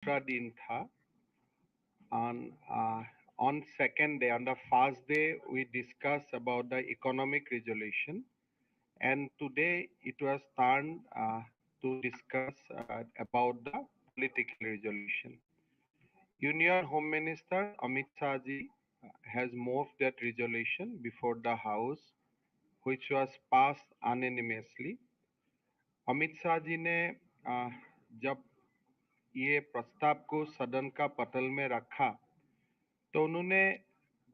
दूसरा दिन था on second day, on the first day, we discussed about the economic resolution, and today it was turned to discuss about the political resolution. Union Home Minister Amit Shah ji has moved that resolution before the House, which was passed unanimously. Amit Shah ji ने जब ये प्रस्ताव को सदन का पटल में रखा तो उन्होंने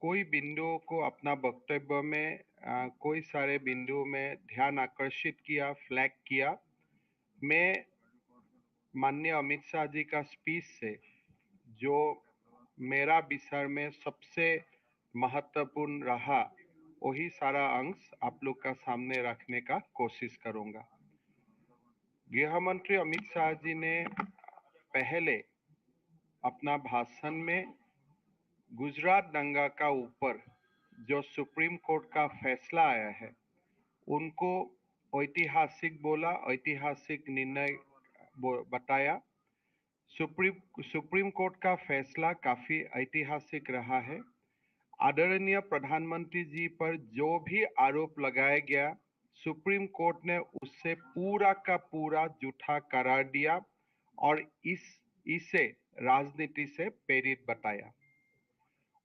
कोई बिंदुओं को अपना वक्तव्य में कोई सारे बिंदुओं में ध्यान आकर्षित किया, फ्लैग किया। मैं माननीय अमित शाह जी का स्पीच से जो मेरा विचार में सबसे महत्वपूर्ण रहा वही सारा अंश आप लोग का सामने रखने का कोशिश करूंगा। गृह मंत्री अमित शाह जी ने पहले अपना भाषण में गुजरात दंगा का ऊपर जो सुप्रीम कोर्ट का फैसला आया है उनको ऐतिहासिक बोला, ऐतिहासिक निर्णय बताया। सुप्रीम कोर्ट का फैसला काफी ऐतिहासिक रहा है। आदरणीय प्रधानमंत्री जी पर जो भी आरोप लगाया गया सुप्रीम कोर्ट ने उससे पूरा का पूरा झूठा करार दिया और इसे राजनीति से प्रेरित बताया।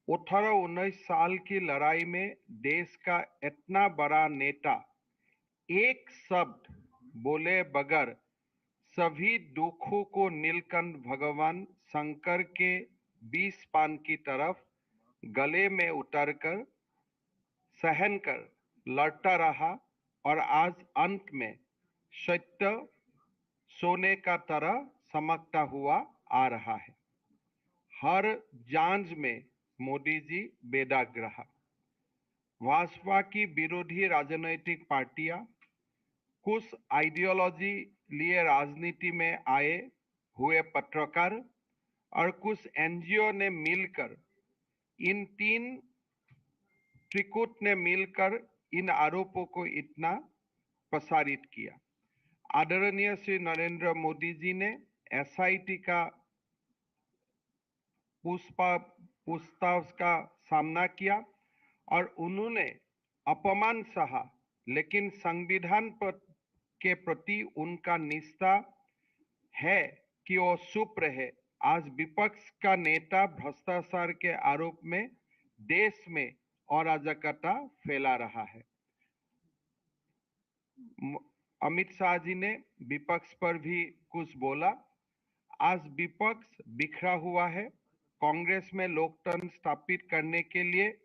18-19 साल की लड़ाई में देश का इतना बड़ा नेता एक शब्द बोले बगैर सभी दुखों को नीलकंठ भगवान शंकर के 20 पान की तरफ गले में उतरकर सहन कर लड़ता रहा और आज अंत में सत्य सोने का तरह चमकता हुआ आ रहा है। हर जांच में मोदी जी बेदाग रहा। भाजपा की विरोधी राजनीतिक पार्टियां कुछ आइडियोलॉजी लिए राजनीति में आए हुए पत्रकार और कुछ एनजीओ ने मिलकर इन तीन त्रिकूट ने मिलकर इन आरोपों को इतना प्रसारित किया। आदरणीय श्री नरेंद्र मोदी जी ने एसआईटी का पूछताछ का सामना किया और उन्होंने अपमान सहा, लेकिन संविधान के प्रति उनका निष्ठा है कि वो चुप रहे। आज विपक्ष का नेता भ्रष्टाचार के आरोप में देश में अराजकता फैला रहा है। अमित शाह जी ने विपक्ष पर भी कुछ बोला। आज विपक्ष बिखरा हुआ है। कांग्रेस में लोकतंत्र स्थापित करने के लिए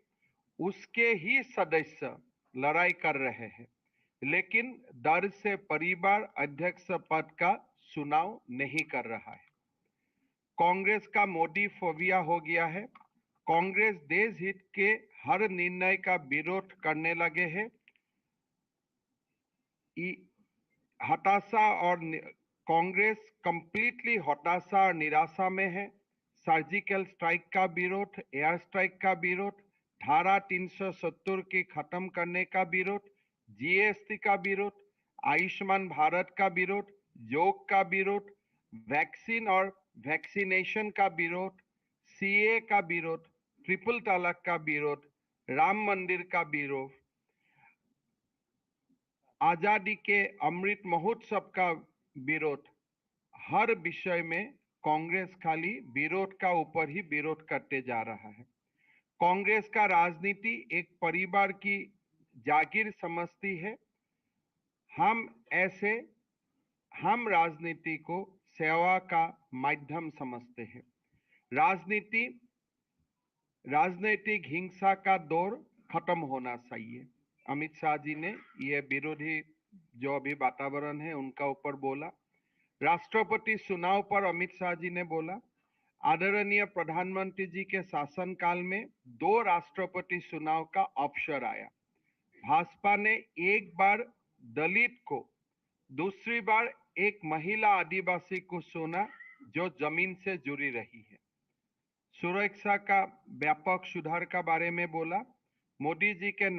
उसके ही सदस्य लड़ाई कर रहे हैं, लेकिन डर से परिवार अध्यक्ष पद का चुनाव नहीं कर रहा है। कांग्रेस का मोदी फोबिया हो गया है। कांग्रेस देश हित के हर निर्णय का विरोध करने लगे हैं। हताशा और कांग्रेस कंप्लीटली हताशा और निराशा में है। सर्जिकल स्ट्राइक का विरोध, एयर स्ट्राइक का विरोध, धारा 370 की खत्म करने का विरोध, जीएसटी का विरोध, आयुष्मान भारत का विरोध, योग का विरोध, वैक्सीन और वैक्सीनेशन का विरोध, सीए का विरोध, ट्रिपल तलाक का विरोध, राम मंदिर का विरोध, आजादी के अमृत महोत्सव का विरोध। हर विषय में कांग्रेस खाली विरोध का ऊपर ही विरोध करते जा रहा है। कांग्रेस का राजनीति एक परिवार की जागीर समझती है। हम राजनीति को सेवा का माध्यम समझते हैं। राजनीतिक हिंसा का दौर खत्म होना चाहिए। अमित शाह जी ने ये विरोधी जो अभी वातावरण है उनका ऊपर बोला। राष्ट्रपति चुनाव पर अमित शाह जी ने बोला, आदरणीय प्रधानमंत्री जी के शासनकाल में 2 राष्ट्रपति चुनाव का अवसर आया। भाजपा ने एक बार दलित को, दूसरी बार एक महिला आदिवासी को चुना जो जमीन से जुड़ी रही है। सुरक्षा का व्यापक सुधार का बारे में बोला। मोदी जी के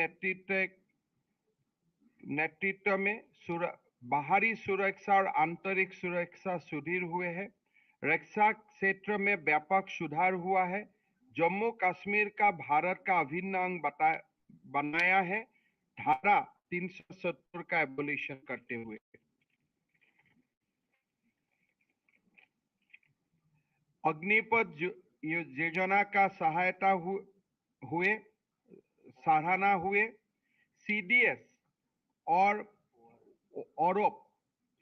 नेतृत्व में बाहरी सुरक्षा और आंतरिक सुरक्षा सुदृढ़ हुए हैं। रक्षा क्षेत्र में व्यापक सुधार हुआ है। जम्मू कश्मीर का भारत का अभिन्न अंग बनाया है, धारा 370 का एबोलिशन करते हुए। अग्निपथ योजना का सहायता हुए सराहना हुए। सीडीएस और औरप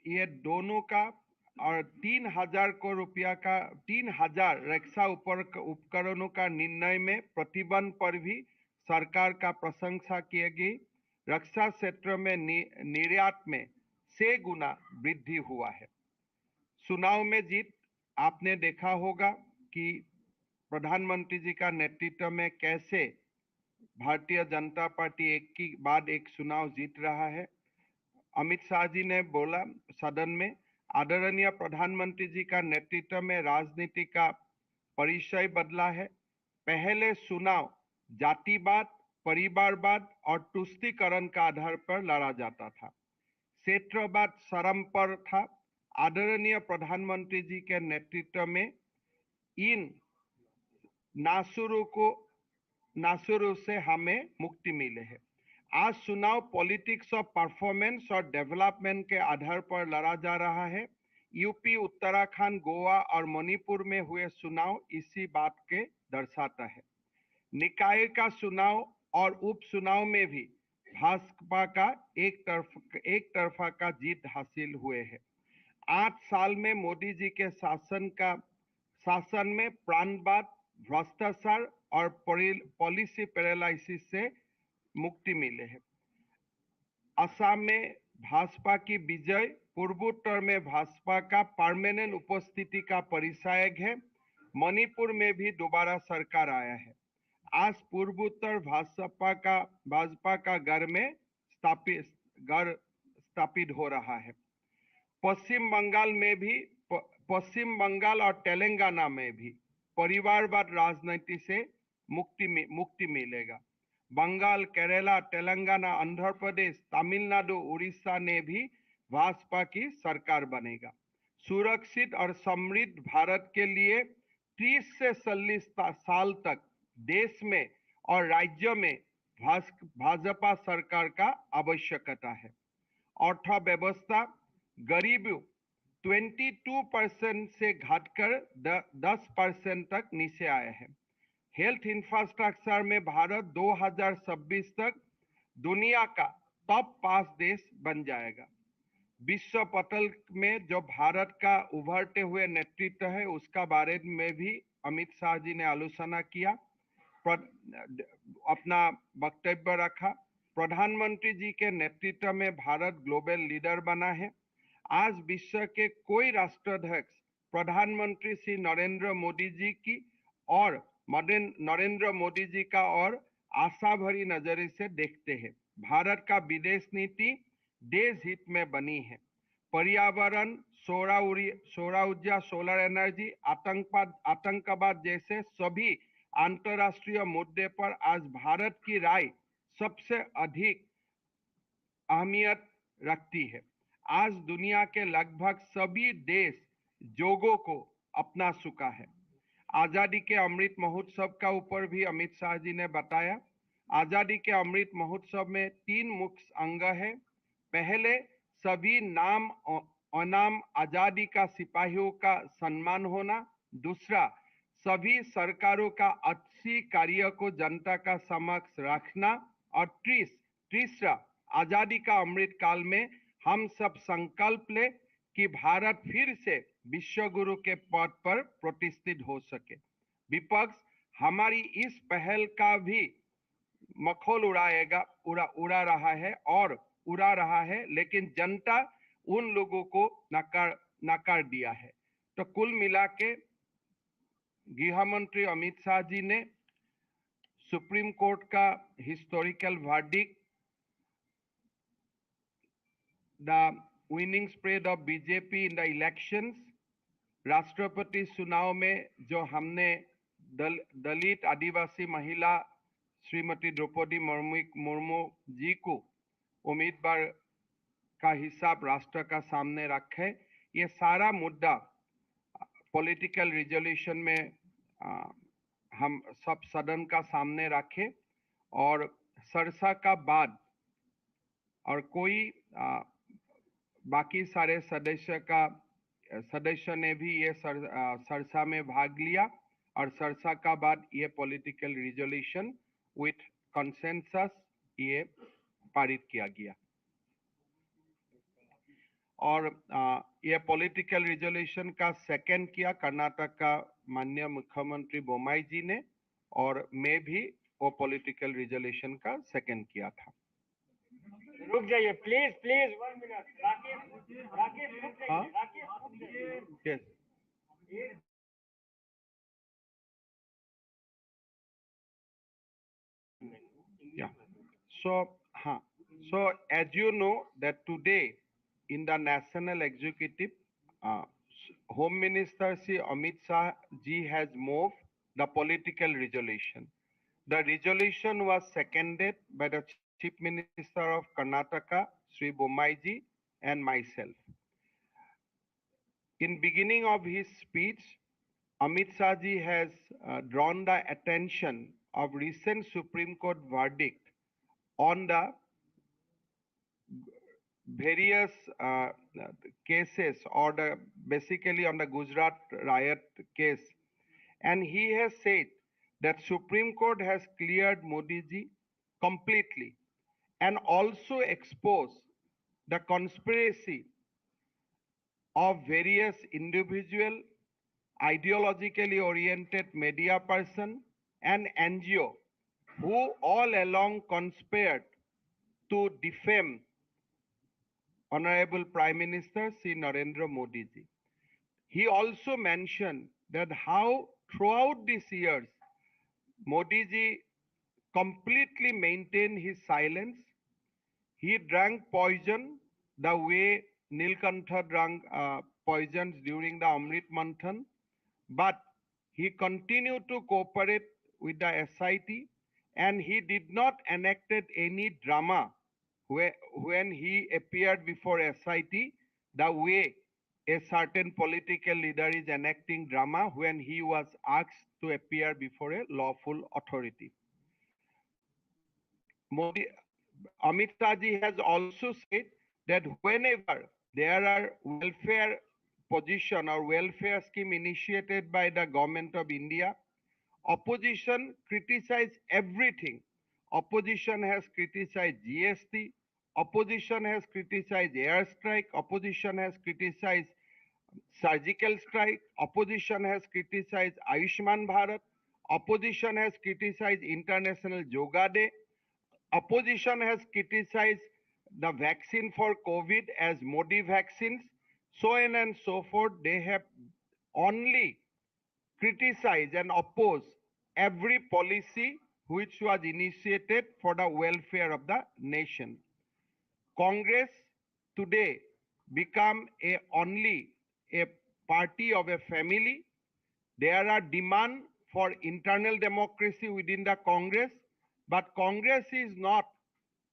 ये दोनों का और 3,000 करोड़ रुपया का 3,000 रक्षा उपकरणों का निर्णय में प्रतिबंध पर भी सरकार का प्रशंसा की गई। रक्षा क्षेत्र में निर्यात में 6 गुना वृद्धि हुआ है। चुनाव में जीत, आपने देखा होगा कि प्रधानमंत्री जी का नेतृत्व में कैसे भारतीय जनता पार्टी एक के बाद एक चुनाव जीत रहा है। अमित शाह जी ने बोला सदन में, आदरणीय प्रधानमंत्री जी का नेतृत्व में राजनीति का परिचय बदला है। पहले चुनाव जातिवाद, परिवारवाद और तुष्टीकरण का आधार पर लड़ा जाता था। क्षेत्रवाद शर्म पर था। आदरणीय प्रधानमंत्री जी के नेतृत्व में इन नासुरों से हमें मुक्ति मिले है। आज चुनाव पॉलिटिक्स ऑफ परफॉर्मेंस और डेवलपमेंट के आधार पर लड़ा जा रहा है। यूपी, उत्तराखंड, गोवा और मणिपुर में हुए चुनाव इसी बात के दर्शाता है। निकाय का चुनाव और उपचुनाव में भी भाजपा का एक तरफा का जीत हासिल हुए है। 8 साल में मोदी जी के शासन में प्राणवाद, भ्रष्टाचार और पॉलिसी पैरालिसिस से मुक्ति मिले है। असम में भाजपा की विजय पूर्वोत्तर में भाजपा का परमानेंट उपस्थिति का परिचायक है। मणिपुर में भी दोबारा सरकार आया है। आज पूर्वोत्तर भाजपा का घर स्थापित हो रहा है। पश्चिम बंगाल और तेलंगाना में भी परिवारवाद राजनीति से मुक्ति मिलेगा। बंगाल, केरला, तेलंगाना, आंध्र प्रदेश, तमिलनाडु, उड़ीसा ने भी भाजपा की सरकार बनेगा। सुरक्षित और समृद्ध भारत के लिए 30 से 40 साल तक देश में और राज्य में भाजपा सरकार का आवश्यकता है। अर्थव्यवस्था गरीबी 22% से घटकर 10% तक नीचे आया है। हेल्थ इंफ्रास्ट्रक्चर में भारत 2026 तक दुनिया का टॉप 5 देश बन जाएगा। विश्व पटल में जो भारत का उभरते हुए नेतृत्व है उसका बारे में भी अमित शाह जी ने आलोचना किया, अपना वक्तव्य रखा। प्रधानमंत्री जी के नेतृत्व में भारत ग्लोबल लीडर बना है। आज विश्व के कोई राष्ट्राध्यक्ष प्रधानमंत्री श्री नरेंद्र मोदी जी की और और आशा भरी नजर से देखते हैं। भारत का विदेश नीति देश हित में बनी है। पर्यावरण, सौर ऊर्जा, सोलर एनर्जी, आतंकवाद जैसे सभी अंतर्राष्ट्रीय मुद्दे पर आज भारत की राय सबसे अधिक अहमियत रखती है। आज दुनिया के लगभग सभी देश जोगों को अपना चुका है। आजादी के अमृत महोत्सव का ऊपर भी अमित शाह जी ने बताया। आजादी के अमृत महोत्सव में 3 मुख्य अंग है। पहले, सभी नाम अनाम आजादी का सिपाहियों का सम्मान होना। दूसरा, सभी सरकारों का अच्छी कार्य को जनता का समक्ष रखना। और तीसरा, आजादी का अमृत काल में हम सब संकल्प ले कि भारत फिर से विश्व गुरु के पद पर प्रतिष्ठित हो सके। विपक्ष हमारी इस पहल का भी मखौल उड़ा रहा है, लेकिन जनता उन लोगों को नकार दिया है। तो कुल मिला के गृह मंत्री अमित शाह जी ने सुप्रीम कोर्ट का historical verdict, the winning spread of BJP in the elections, राष्ट्रपति चुनाव में जो हमने दलित आदिवासी महिला श्रीमती द्रौपदी मुर्मू जी को उम्मीदवार का हिसाब राष्ट्र का सामने रखे, ये सारा मुद्दा पॉलिटिकल रिजोल्यूशन में हम सब सदन का सामने रखे और चर्चा का बाद और कोई बाकी सारे सदस्य ने भी ये चर्चा में भाग लिया और चर्चा का बाद ये पॉलिटिकल रिजोल्यूशन विथ कंसेंसस ये पारित किया गया और ये पॉलिटिकल रिजोल्यूशन का सेकंड किया कर्नाटक का माननीय मुख्यमंत्री बोम्मई जी ने और मैं भी वो पॉलिटिकल रिजोल्यूशन का सेकंड किया था। रुक जाइए please please 1 minute Rakesh Rakesh रुक जाइए राकेश रुक जाइए yes yeah so as you know that today in the national executive home minister Sri Amit Shah ji has moved the political resolution. The resolution was seconded by the Chief Minister of Karnataka, Sri Bommai ji, and myself. In beginning of his speech, Amit Shah ji has drawn the attention of recent Supreme Court verdict on the various cases or basically on the Gujarat riot case. And he has said that Supreme Court has cleared Modi ji completely and also exposed the conspiracy of various individual, ideologically oriented media person and NGO who all along conspired to defame Honorable Prime Minister Sri Narendra Modi ji. He also mentioned that how throughout these years Modi ji completely maintained his silence. He drank poison the way Nilkantha drank poisons during the Amrit Manthan, but he continued to cooperate with the SIT and he did not enacted any drama when he appeared before SIT the way a certain political leader is enacting drama when he was asked to appear before a lawful authority. Amit Shah ji has also said that whenever there are welfare position or welfare scheme initiated by the government of India, opposition criticize everything. Opposition has criticized GST, opposition has criticized airstrike, opposition has criticized surgical strike, opposition has criticized Ayushman Bharat, opposition has criticized International Yoga Day, opposition has criticized the vaccine for COVID as Modi vaccines, so on and so forth. They have only criticized and opposed every policy which was initiated for the welfare of the nation. Congress today become only a party of a family. There are demands for internal democracy within the Congress, but Congress is not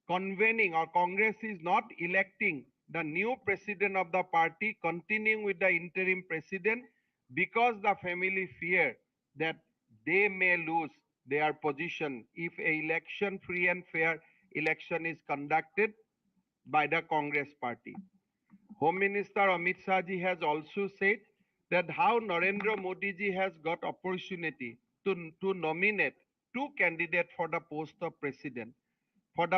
convening or Congress is not electing the new president of the party, continuing with the interim president because the family fear that they may lose their position if a election, free and fair election is conducted by the Congress party. Home Minister Amit Shah ji has also said that how Narendra Modi ji has got opportunity to nominate two candidates for the post of president. In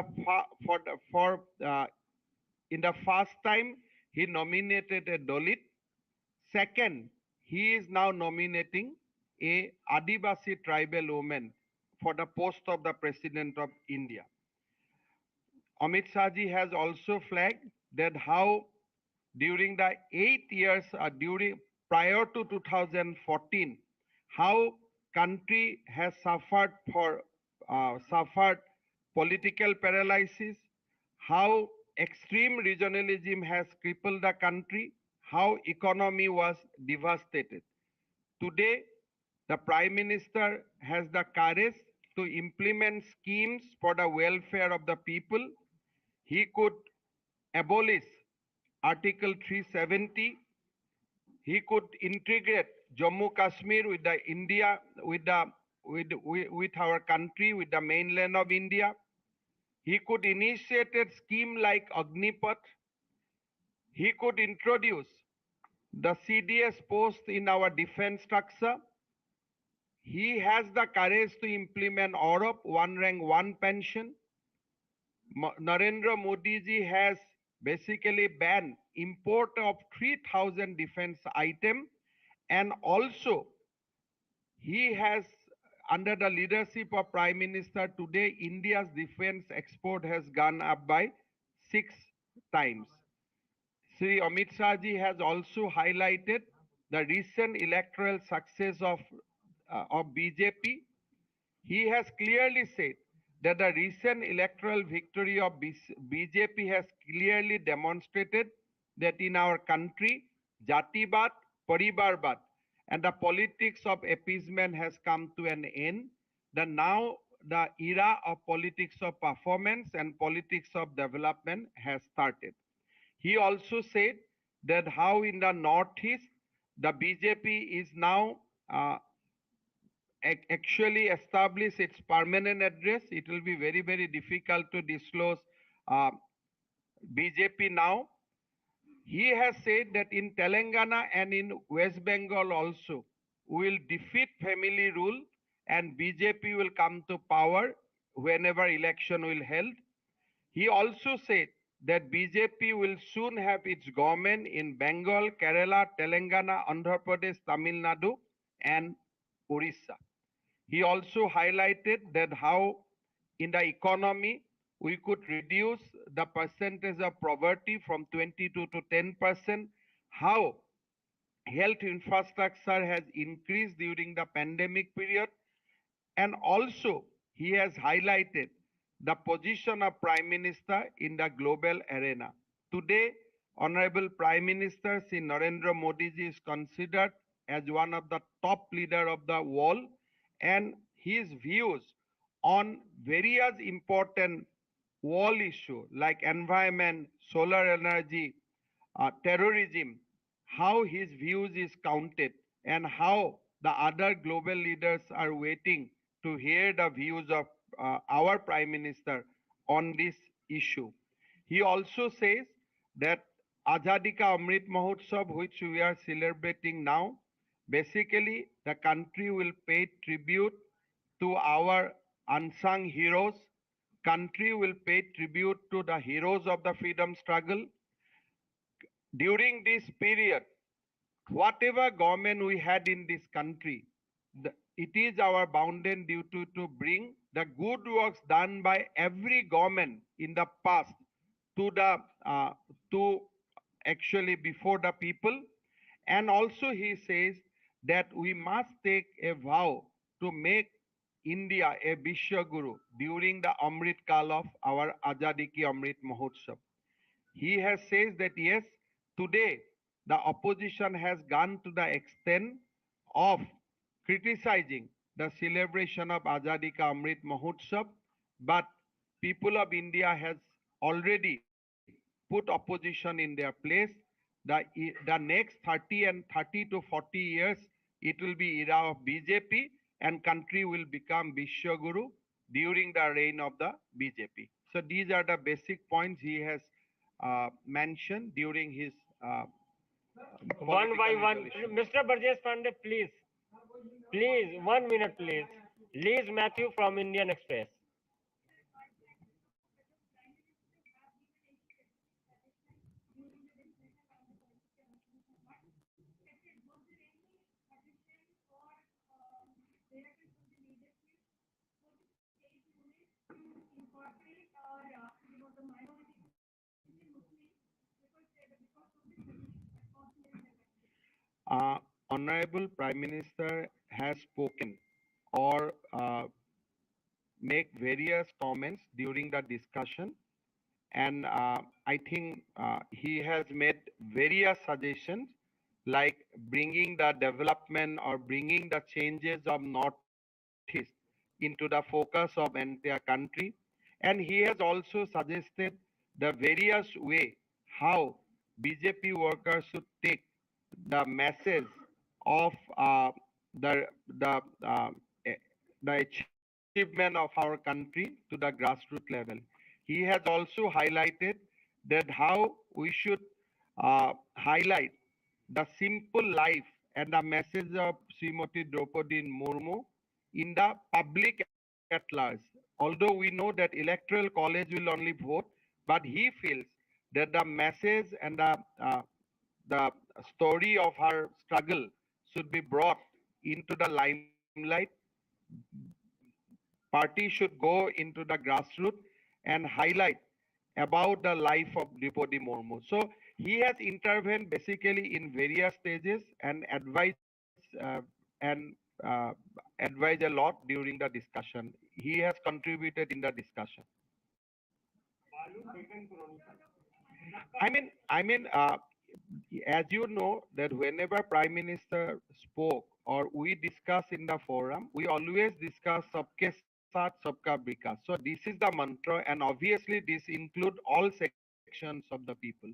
the first time he nominated a Dalit. Second, he is now nominating a Adivasi tribal woman for the post of the president of India. Amit Shah ji has also flagged that how during the 8 years prior to 2014, how country has suffered political paralysis, how extreme regionalism has crippled the country, how economy was devastated. Today, the Prime Minister has the courage to implement schemes for the welfare of the people. He could abolish Article 370. He could integrate Jammu Kashmir with the India, with our country, with the mainland of India. He could initiate a scheme like Agnipath. He could introduce the CDS post in our defense structure. He has the courage to implement Europe, one rank, one pension. Narendra Modi ji has basically banned import of 3,000 defense items, and also he has, under the leadership of Prime Minister today, India's defense export has gone up by 6 times. Sri Amit Shah ji has also highlighted the recent electoral success of BJP. He has clearly said that the recent electoral victory of BJP has clearly demonstrated that in our country, Jatibad, Paribarbad, and the politics of appeasement has come to an end. Now the era of politics of performance and politics of development has started. He also said that how in the Northeast, the BJP is now actually establish its permanent address. It will be very, very difficult to disclose BJP now. He has said that in Telangana and in West Bengal also, we will defeat family rule and BJP will come to power whenever election will held. He also said that BJP will soon have its government in Bengal, Kerala, Telangana, Andhra Pradesh, Tamil Nadu, and Orissa. He also highlighted that how in the economy we could reduce the percentage of poverty from 22 to 10%, how health infrastructure has increased during the pandemic period, and also he has highlighted the position of Prime Minister in the global arena. Today, Honorable Prime Minister Sri Narendra Modi ji is considered as one of the top leaders of the world, and his views on various important world issues like environment, solar energy, terrorism, how his views is counted, and how the other global leaders are waiting to hear the views of our Prime Minister on this issue. He also says that Azadi Ka Amrit Mahotsav, which we are celebrating now, basically the country will pay tribute to our unsung heroes. Country will pay tribute to the heroes of the freedom struggle. During this period, whatever government we had in this country, it is our bounden duty to bring the good works done by every government in the past to the to actually before the people. And also he says that we must take a vow to make India a Vishwa Guru during the Amrit Kal of our Azadi Ki Amrit Mahotsav. He has says that yes, today the opposition has gone to the extent of criticizing the celebration of Azadi Ka Amrit Mahotsav, but people of India has already put opposition in their place. The next 30 to 40 years, it will be era of BJP and country will become Vishwa Guru during the reign of the BJP. So these are the basic points he has mentioned during his One by one. resolution. Mr. Burjesh Pandey, please. Please, 1 minute, please. Liz Matthew from Indian Express. Honorable Prime Minister has spoken or make various comments during the discussion, and I think he has made various suggestions like bringing the development or bringing the changes of Northeast into the focus of entire country, and he has also suggested the various way how BJP workers should take the message of the uh, eh, the achievement of our country to the grassroots level. He has also highlighted that how we should highlight the simple life and the message of Srimati Draupadi Murmu in the public at large. Although we know that electoral college will only vote, but he feels that the message and the story of her struggle should be brought into the limelight. Party should go into the grassroots and highlight about the life of Drupadi Murmu. So he has intervened basically in various stages and and uh, advised a lot during the discussion. He has contributed in the discussion. I mean, as you know, that whenever Prime Minister spoke or we discuss in the forum, we always discuss sabke saath sabka vikas. So this is the mantra, and obviously this include all sections of the people.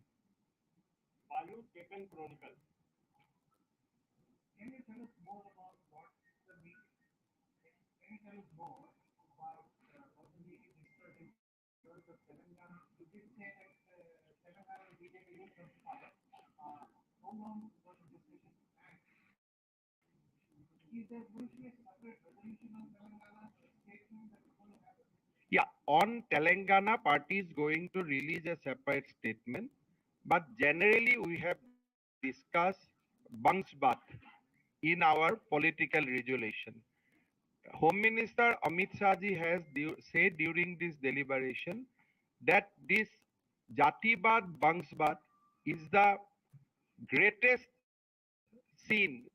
Yeah, on Telangana, party is going to release a separate statement, but generally we have discussed bunks bath in our political resolution. Home Minister Amit Shah ji has said during this deliberation that this Jatibad Bangsbad is the greatest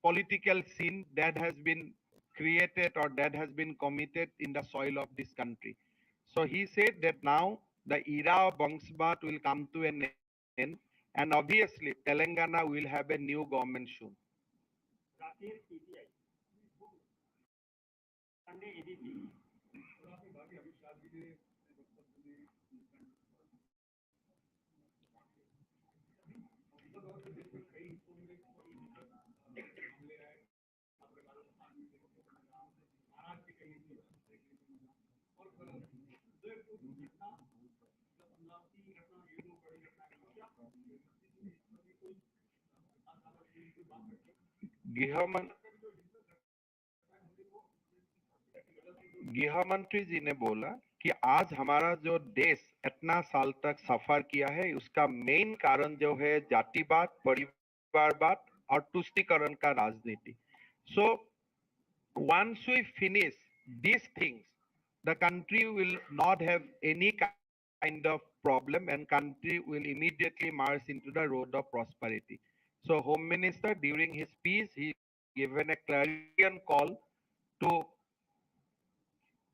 political scene that has been created or that has been committed in the soil of this country. So he said that now the era of Bangsbad will come to an end, and obviously Telangana will have a new government soon. गृह गृह मंत्री जी ने बोला कि आज हमारा जो देश इतना साल तक सफर किया है उसका मेन कारण जो है जातिवाद, परिवारवाद और तुष्टीकरण का राजनीति. So once we finish these things, the country will not have any kind of problem and country will immediately march into the road of prosperity. So Home Minister during his speech, he given a clarion call to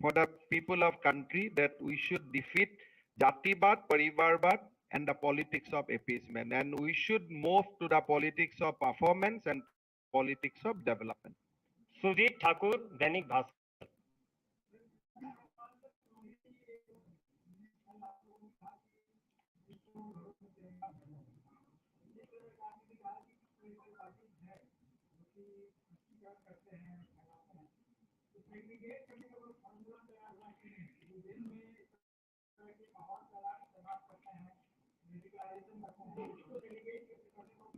for the people of country that we should defeat Jatibad, Parivarvad and the politics of appeasement, and we should move to the politics of performance and politics of development. Sujit Thakur, Dainik Bhaskar.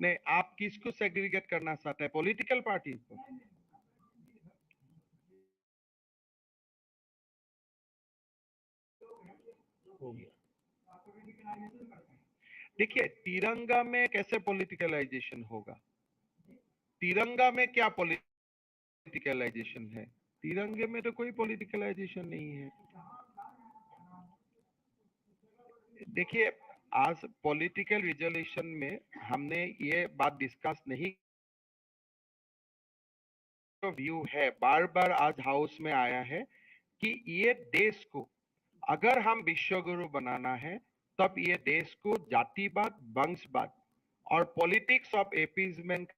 नहीं, आप किसको segregate करना चाहते हैं? Political parties को? हो गया. देखिए, तिरंगा में कैसे पॉलिटिकलाइजेशन होगा? तिरंगा में क्या पॉलिटिकलाइजेशन है? तिरंगे में तो कोई पॉलिटिकलाइजेशन नहीं है. देखिए, आज पॉलिटिकल रिजोल्यूशन में हमने ये बात डिस्कस नहीं, व्यू है बार बार आज हाउस में आया है कि ये देश को अगर हम विश्वगुरु बनाना है तब ये देश को जातिवाद, वंशवाद और पॉलिटिक्स ऑफ एपीजमेंट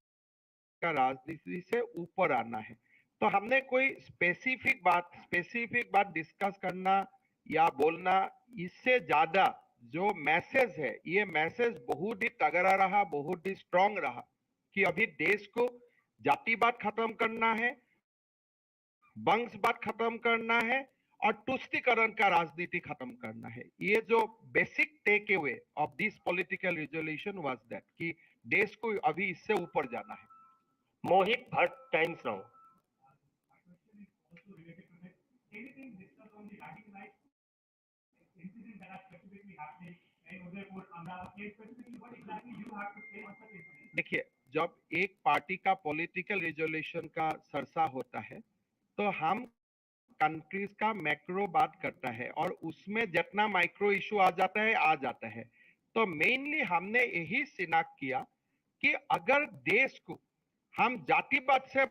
का राजनीति से ऊपर आना है. तो हमने कोई स्पेसिफिक बात डिस्कस करना या बोलना, इससे ज्यादा जो मैसेज है, ये मैसेज बहुत ही तगड़ा रहा, बहुत ही स्ट्रांग रहा कि अभी देश को जातिवाद खत्म करना है, वंशवाद खत्म करना है और तुष्टीकरण का राजनीति खत्म करना है। ये जो basic takeaway of this political resolution was that कि देश को अभी इससे ऊपर जाना है। Mohit Bhatt, Times Now. देखिए, जब एक पार्टी का पॉलिटिकल रिजोल्यूशन का सरसा होता है तो हम कंट्रीज का मैक्रो बात करता है और उसमें जितना माइक्रो इशू आ जाता है। तो मेनली हमने यही शिनाख्त किया कि अगर देश को हम जातिवाद से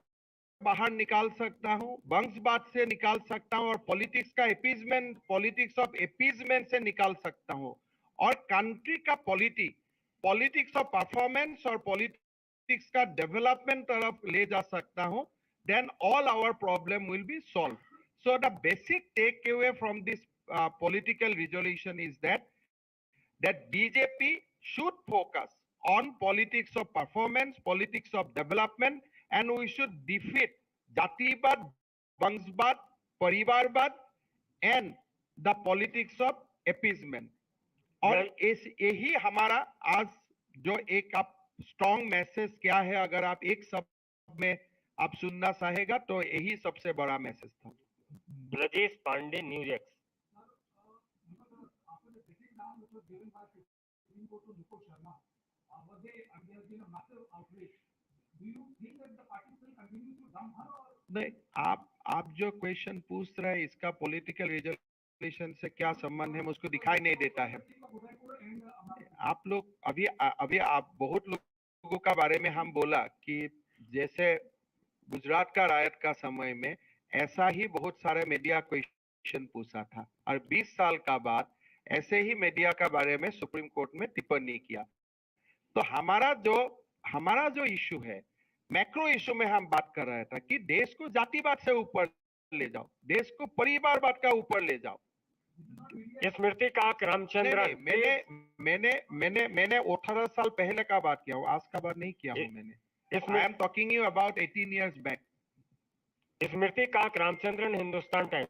बाहर निकाल सकता हूं, वंशवाद से निकाल सकता हूं और पॉलिटिक्स ऑफ एपीजमेंट से निकाल सकता हूं और कंट्री का पॉलिटिक्स ऑफ परफॉर्मेंस और पॉलिटिक्स का डेवलपमेंट तरफ ले जा सकता हूं, then all our problem will be solved. So the basic takeaway from this political resolution is that BJP should focus on politics of performance, politics of development, and we should defeat Jatibad, Vangsbad, Parivarbad, and the politics of appeasement. और यही हमारा आज जो एक आप strong message क्या है, अगर आप एक शब्द में आप सुनना चाहेगा तो यही सबसे बड़ा मैसेज था। Brajesh Pandey, NewsX. नहीं, आप जो क्वेश्चन पूछ रहे हैं इसका पॉलिटिकल रिजोल्यूशन से क्या संबंध है मुझको दिखाई नहीं देता है। आप लोग अभी आप बहुत लोगों का बारे में हम बोला कि जैसे गुजरात का रायट का समय में ऐसा ही बहुत सारे मीडिया क्वेश्चन पूछा था और 20 साल का बाद ऐसे ही मीडिया का बारे में सुप्रीम कोर्ट में टिप्पणी किया। तो हमारा जो इशू है, मैक्रो इशू में हम बात कर रहे थे कि देश को जातिवाद से ऊपर ले जाओ, देश को परिवारवाद का ऊपर ले जाओ। स्मृति का रामचंद्रन, मैंने 18 साल पहले का बात किया हूँ, आज का बात नहीं किया हूँ मैंने। I am talking you about 18 years back. स्मृति का रामचंद्रन, हिंदुस्तान टाइम्स।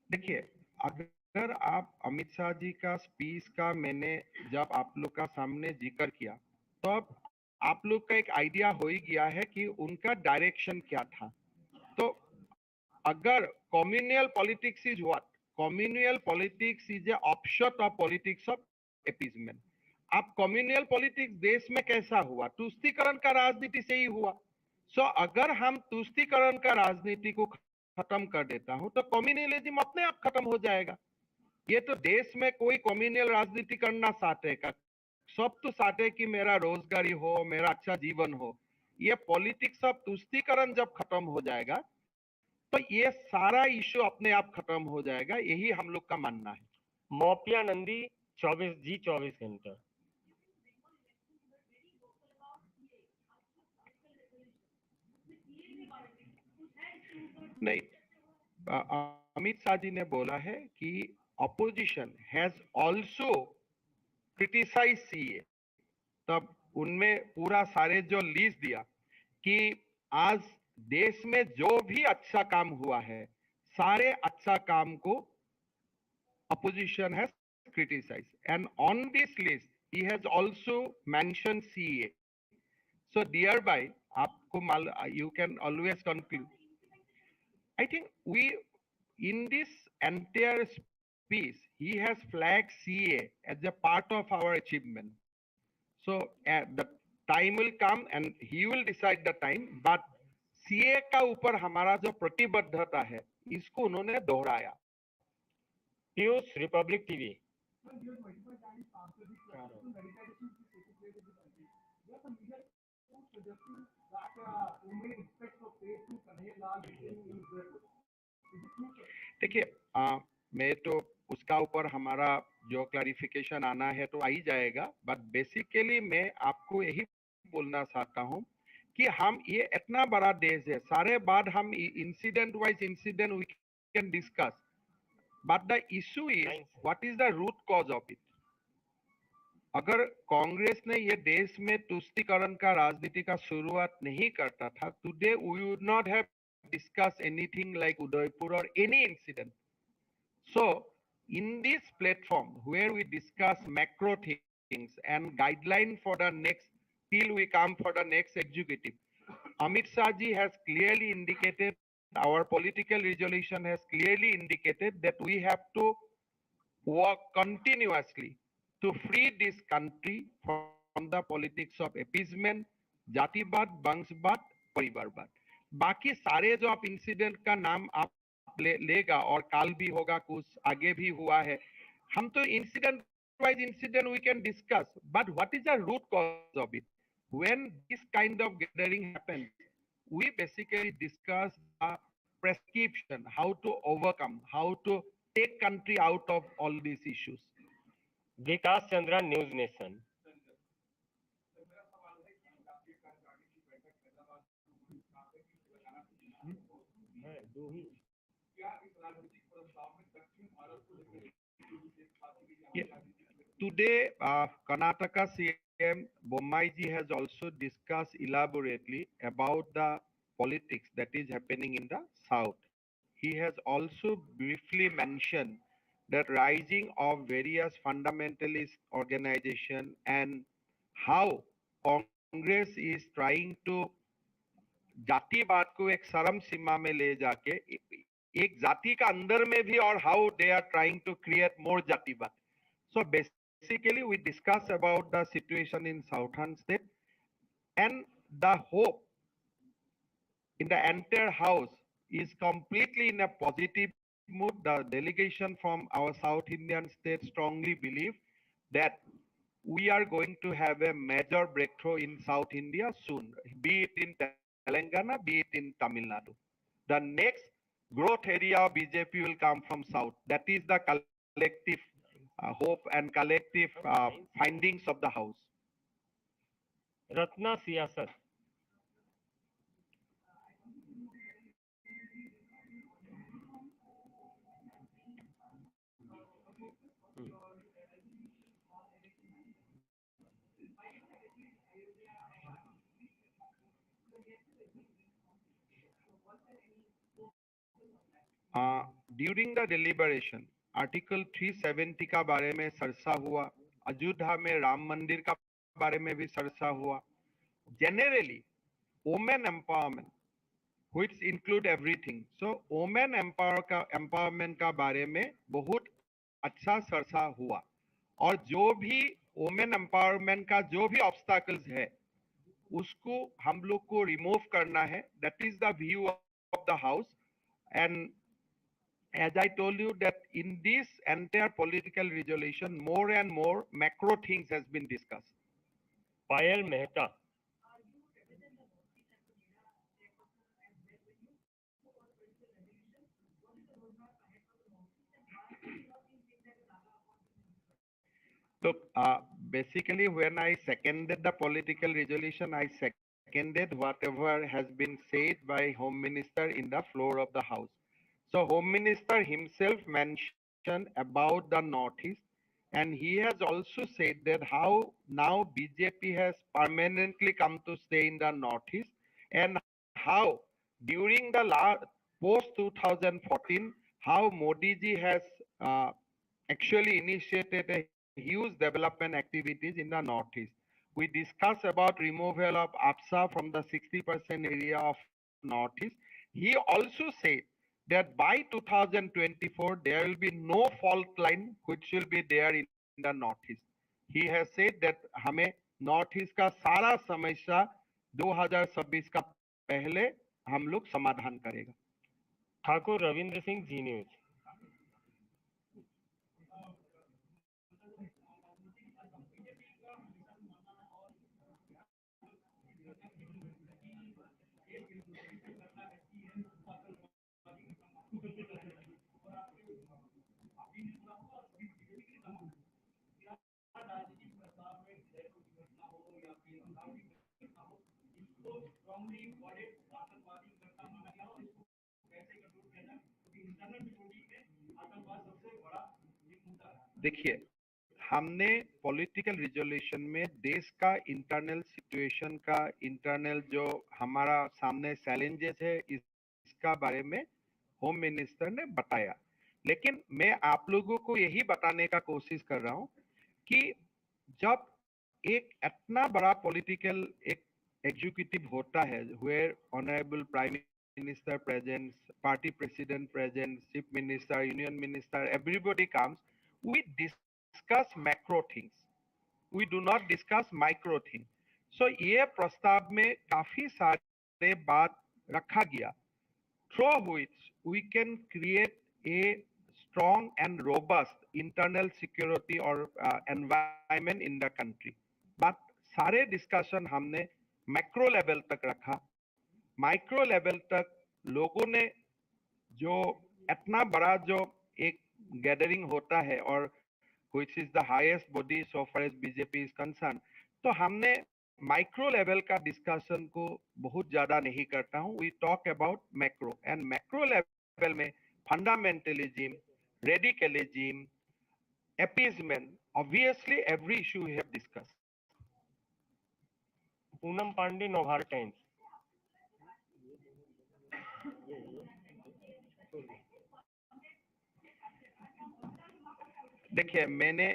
देखिए, अगर आप अमित शाह जी का स्पीच का मैंने जब आप लोग का सामने जिक्र किया तो अब आप लोग का एक आइडिया हो ही गया है कि उनका डायरेक्शन क्या था। तो अगर communal politics is what, communal politics is a offshoot of politics of appeasement. अब कम्युनल पॉलिटिक्स देश में कैसा हुआ, तुष्टीकरण का राजनीति से ही हुआ। सो अगर हम तुष्टीकरण का राजनीति को खत्म कर देता हूं तो कम्युनलिज्म अपने आप खत्म हो जाएगा। ये तो देश में कोई कम्युनल राजनीति करना चाहते का, सब तो चाहते हैं कि मेरा रोजगारी हो, मेरा अच्छा जीवन हो। ये पॉलिटिक्स ऑफ तुष्टीकरण जब खत्म हो जाएगा तो ये सारा इश्यू अपने आप खत्म हो जाएगा, यही हम लोग का मानना है। मोपिया नंदी, 24 घंटा। नहीं, अमित शाह जी ने बोला है कि opposition has also criticise CA. तब उनमें पूरा सारे जो लिस्ट दिया कि आज देश में जो भी अच्छा काम हुआ है, सारे अच्छा काम को opposition has criticized, and on this list he has also mentioned CA. So thereby आपको you can always conclude. I think in this entire speech he has flagged CA as a part of our achievement. So the time will come and he will decide the time, but CA का ऊपर हमारा जो प्रतिबद्धता है इसको उन्होंने दोहराया। Piyush, Republic TV. देखिए, मैं तो उसका ऊपर हमारा जो क्लैरिफिकेशन आना है तो आ ही जाएगा, बट बेसिकली मैं आपको यही बोलना चाहता हूं कि हम ये इतना बड़ा देश है, सारे बाद हम incident wise incident we can discuss, But the issue is, Nice. what is the root cause of it? अगर कांग्रेस ने ये देश में तुष्टीकरण का राजनीति का शुरुआत नहीं करता था, today we would not have discussed anything like Udaipur or any incident. So, in this platform where we discuss macro things and guideline for the next, till we come for the next executive, Amit Shah ji has clearly indicated, our political resolution has clearly indicated that we have to work continuously to free this country from the politics of appeasement, जातिवाद, वंशवाद, परिवारवाद. बाकी सारे जो आप incident का नाम आप लेगा और काल भी होगा, कुछ आगे भी हुआ है, हम तो incident wise incident we can discuss, but what is the root cause of it? When this kind of gathering happens, we basically discuss the prescription, how to overcome, how to take country out of all these issues. Vikas Chandra, news nation. Yeah. Today, Karnataka CM Bommai has also discussed elaborately about the politics that is happening in the south. He has also briefly mentioned that rising of various fundamentalist organization and how Congress is trying to जातिवाद को एक चरम सीमा में ले जाके एक जाति का अंदर में भी, और how they are trying to create more जातिवाद. So basically we discuss about the situation in southern state, and the hope in the entire house is completely in a positive mood. The delegation from our South Indian state strongly believe that we are going to have a major breakthrough in South India soon, be it in Telangana, be it in Tamil Nadu. The next growth area of BJP will come from South. That is the collective hope and collective findings of the House. Ratna सियासत. During the deliberation, article 370 का बारे में चर्चा हुआ, अयोध्या में राम मंदिर का बारे में भी चर्चा हुआ. Generally, women empowerment, which include everything. So, women empowerment का बारे में बहुत अच्छा चर्चा हुआ, और जो भी women empowerment का जो भी obstacles है, उसको हम लोग को रिमूव करना है. That is the view of the house. And as I told you that in this entire political resolution, more and more macro things has been discussed. Payal Mehta. So basically, when I seconded the political resolution, I seconded whatever has been said by Home Minister in the floor of the House. So Home Minister himself mentioned about the Northeast, and he has also said that how now BJP has permanently come to stay in the Northeast, and how during the post 2014, how Modi ji has actually initiated a huge development activities in the Northeast. We discussed about removal of APSA from the 60% area of Northeast. He also said that by 2024 there will be no fault line which will be there in the Northeast. He has said that हमें Northeast का सारा समस्या 2026 का पहले हम लोग समाधान करेगा. ठाकुर रविंद्र सिंह, जी न्यूज. देखिए, हमने पॉलिटिकल रिजोल्यूशन में देश का इंटरनल सिचुएशन का इंटरनल जो हमारा सामने चैलेंजेस है इसका बारे में होम मिनिस्टर ने बताया। लेकिन मैं आप लोगों को यही बताने का कोशिश कर रहा हूं कि जब एक इतना बड़ा पॉलिटिकल एक एग्जीक्यूटिव होता है where honourable prime minister present, party president present, chief minister, union minister, everybody comes, we discuss macro things, we do not discuss micro things. So ये प्रस्ताव में काफी सारे बात रखा गया through which we can create a strong and robust internal security or environment in the country. But सारे discussion हमने मैक्रो लेवल तक रखा। माइक्रो लेवल तक लोगों ने जो इतना बड़ा जो एक गैदरिंग होता है और which is the highest body so far as BJP is concerned, तो हमने माइक्रो लेवल का डिस्कशन को बहुत ज्यादा नहीं करता हूं। We talk about macro and macro level में fundamentalism, radicalism, appeasement, obviously every issue we have discuss. Poonam Pandey, Navbharat Times. देखिए, मैंने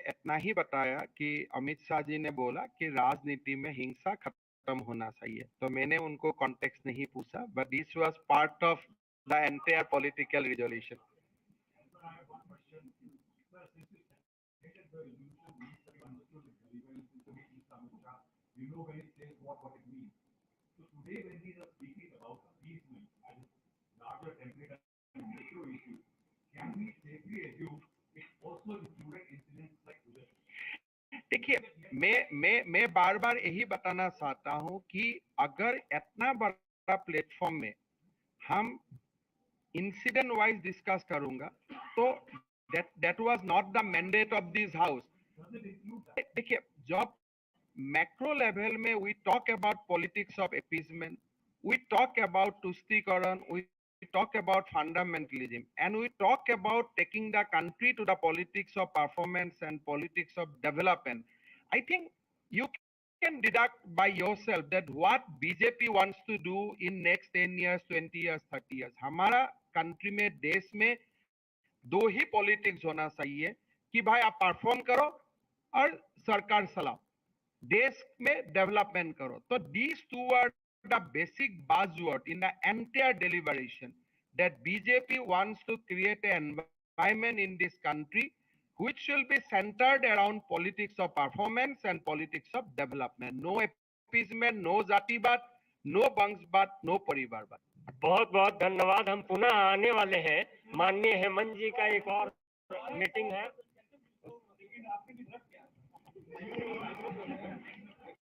इतना ही बताया कि अमित शाह जी ने बोला कि राजनीति में हिंसा खत्म होना चाहिए, तो मैंने उनको कॉन्टेक्स्ट नहीं पूछा, but this was part of the entire political resolution. देखिए, मैं बार बार यही बताना चाहता हूं कि अगर इतना बड़ा प्लेटफॉर्म में हम इंसिडेंट वाइज डिस्कस करूंगा तो that was not the mandate of this house. देखिए, जब मैक्रो लेवल में we talk about politics of appeasement, we talk about तुष्टीकरण, we talk about fundamentalism, and we talk about taking the country to the politics of performance and politics of development. I think you can deduct by yourself that what BJP wants to do in next 10 years, 20 years, 30 years. हमारा country में, देश में दो ही politics होना चाहिए कि भाई आप परफॉर्म करो और सरकार चलाओ, देश में डेवलपमेंट करो। तो these two are the basic buzzword in the entire deliberation that BJP wants to create an environment in this country which will be centered around politics of performance and politics of development. No appeasement, no जातिवाद, no वंशवाद, no परिवारवाद। बहुत बहुत धन्यवाद। हम पुनः आने वाले हैं। माननीय हेमंत जी का एक और मीटिंग है।